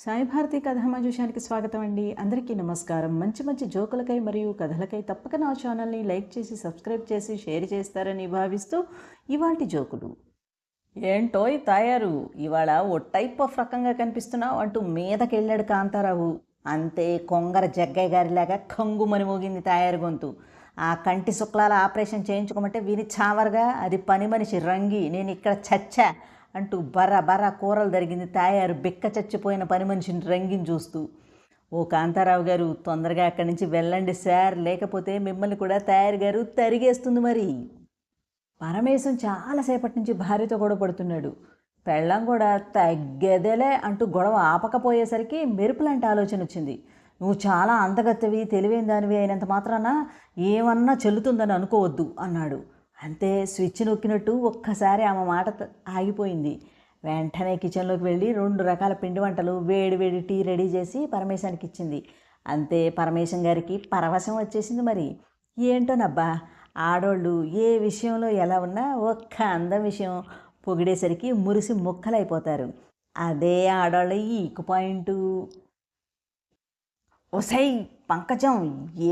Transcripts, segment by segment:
సాయి భారతి కథామంజూషానికి స్వాగతం అండి. అందరికీ నమస్కారం. మంచి మంచి జోకులకై మరియు కథలకై తప్పక నా ఛానల్ని లైక్ చేసి సబ్స్క్రైబ్ చేసి షేర్ చేస్తారని భావిస్తూ ఇవాల్టి జోకులు. ఏంటోయ్ తాయారు, ఇవాళ ఓ టైప్ ఆఫ్ రకంగా కనిపిస్తున్నావు అంటూ మీదకెళ్ళాడు కాంతారావు. అంతే కొంగర జగ్గయ్య గారిలాగా కంగుమని మోగింది తాయారు గొంతు. ఆ కంటి శుక్లాల ఆపరేషన్ చేయించుకోమంటే విని చావరగా అది పని మనిషి రంగి, నేను ఇక్కడ చచ్చా అంటూ బర్ర బర్ర కూరలు జరిగింది తాయారు బిక్క చచ్చిపోయిన పని మనిషిని రంగిని చూస్తూ. ఓ కాంతారావు గారు, తొందరగా అక్కడి నుంచి వెళ్ళండి సార్, లేకపోతే మిమ్మల్ని కూడా తయారు గారు తరిగేస్తుంది మరి. పరమేశం చాలాసేపటి నుంచి భార్యతో గొడవ పడుతున్నాడు. పెళ్ళం కూడా తగ్గేదేలే అంటూ గొడవ ఆపకపోయేసరికి మెరుపులాంటి ఆలోచన వచ్చింది. నువ్వు చాలా అందగత్తెవి తెలివైన దానివి అయినంత మాత్రాన ఏమన్నా చెల్లుతుందని అనుకోవద్దు అన్నాడు. అంతే స్విచ్ నొక్కినట్టు ఒక్కసారి ఆమె మాట ఆగిపోయింది. వెంటనే కిచెన్లోకి వెళ్ళి 2 రకాల పిండి వంటలు వేడి వేడి టీ రెడీ చేసి పరమేశానికి ఇచ్చింది. అంతే పరమేశం గారికి పరవశం వచ్చేసింది మరి. ఏంటోనబ్బా, ఆడోళ్ళు ఏ విషయంలో ఎలా ఉన్నా ఒక్క అందం విషయం పొగిడేసరికి మురిసి ముక్కలైపోతారు. అదే ఆడోళ్ళ ఈకు పాయింటు. ఒసై పంకజం,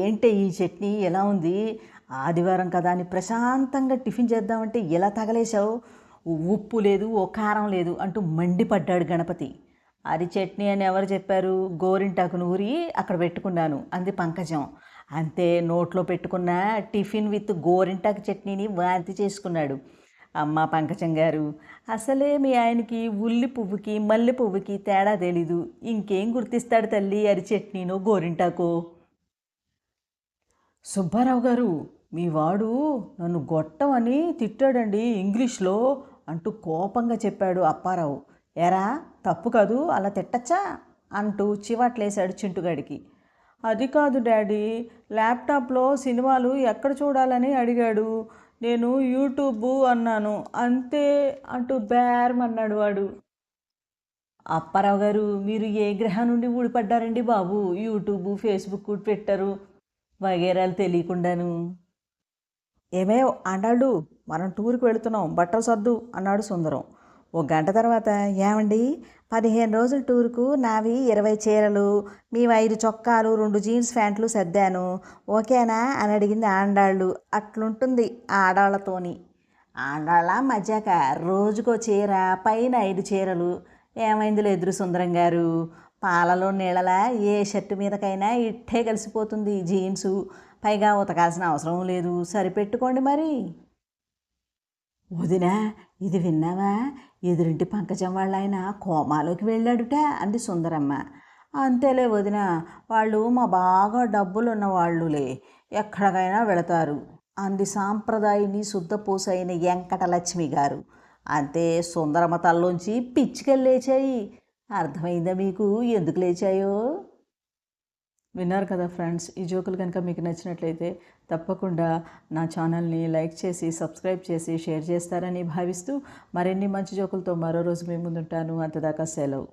ఏంటి ఈ చట్నీ ఎలా ఉంది? ఆదివారం కదా అని ప్రశాంతంగా టిఫిన్ చేద్దామంటే ఎలా తగలేశావు? ఉప్పు లేదు, ఓ కారం లేదు అంటూ మండిపడ్డాడు గణపతి. అది చట్నీ అని ఎవరు చెప్పారు? గోరింటాకును ఊరి అక్కడ పెట్టుకున్నాను అంది పంకజం. అంతే నోట్లో పెట్టుకున్న టిఫిన్ విత్ గోరింటాకు చట్నీని వాంతి చేసుకున్నాడు. అమ్మ పంకజం గారు, అసలే మీ ఆయనకి ఉల్లి పువ్వుకి మల్లె పువ్వుకి తేడా తెలీదు, ఇంకేం గుర్తిస్తాడు తల్లి అది చట్నీనో గోరింటాకో. సుబ్బారావు గారు, మీ వాడు నన్ను గొట్టమని తిట్టాడండి ఇంగ్లీష్లో అంటూ కోపంగా చెప్పాడు అప్పారావు. ఎరా తప్పు కాదు, అలా తిట్టచ్చా అంటూ చివాట్లేశాడు చింటుగాడికి. అది కాదు డాడీ, ల్యాప్టాప్లో సినిమాలు ఎక్కడ చూడాలని అడిగాడు. నేను యూట్యూబ్ అన్నాను అంతే అంటూ బేరమన్నాడు వాడు. అప్పారావు గారు, మీరు ఏ గ్రహం నుండి ఊడిపడ్డారండి బాబు? యూట్యూబ్ ఫేస్బుక్ పెట్టారు వగేరాలు తెలియకుండాను. ఏమే అన్నాడు, మనం టూర్కి వెళుతున్నాం, బట్టలు సర్దు అన్నాడు సుందరం. ఓ గంట తర్వాత, ఏమండి 15 రోజుల టూర్కు నావి 20 చీరలు, మీ 5 చొక్కాలు 2 జీన్స్ ప్యాంట్లు సర్దాను, ఓకేనా అని అడిగింది ఆండాళ్ళు. అట్లుంటుంది ఆడాళ్ళతోని. ఆడాళ్ళ మధ్యాక రోజుకో చీర, పైన 5 చీరలు. ఏమైందిలే ఎదురు సుందరం గారు, పాలలో నీళ్ళలా ఏ షర్టు మీదకైనా ఇట్టే కలిసిపోతుంది జీన్సు, పైగా ఉతకాల్సిన అవసరం లేదు, సరిపెట్టుకోండి మరి. వదినా, ఇది విన్నావా? ఎదురింటి పంకజం వాళ్ళ ఆయన కోమాలోకి వెళ్ళాడుట అంది సుందరమ్మ. అంతేలే వదిన, వాళ్ళు మా బాగా డబ్బులున్న వాళ్ళులే, ఎక్కడికైనా వెళతారు అంది సాంప్రదాయని శుద్ధపూసైన వెంకటలక్ష్మి గారు. అంతే సుందరమ్మ తల్లోంచి పిచ్చికలు లేచాయి. అర్థమైందా మీకు ఎందుకు లేచాయో? విన్నారు కదా ఫ్రెండ్స్, ఈ జోకులు కనుక మీకు నచ్చినట్లయితే తప్పకుండా నా ఛానల్ని లైక్ చేసి సబ్స్క్రైబ్ చేసి షేర్ చేస్తారని భావిస్తూ మరిన్ని మంచి జోకులతో మరో రోజు మీ ముందుంటాను. అంతదాకా సెలవు.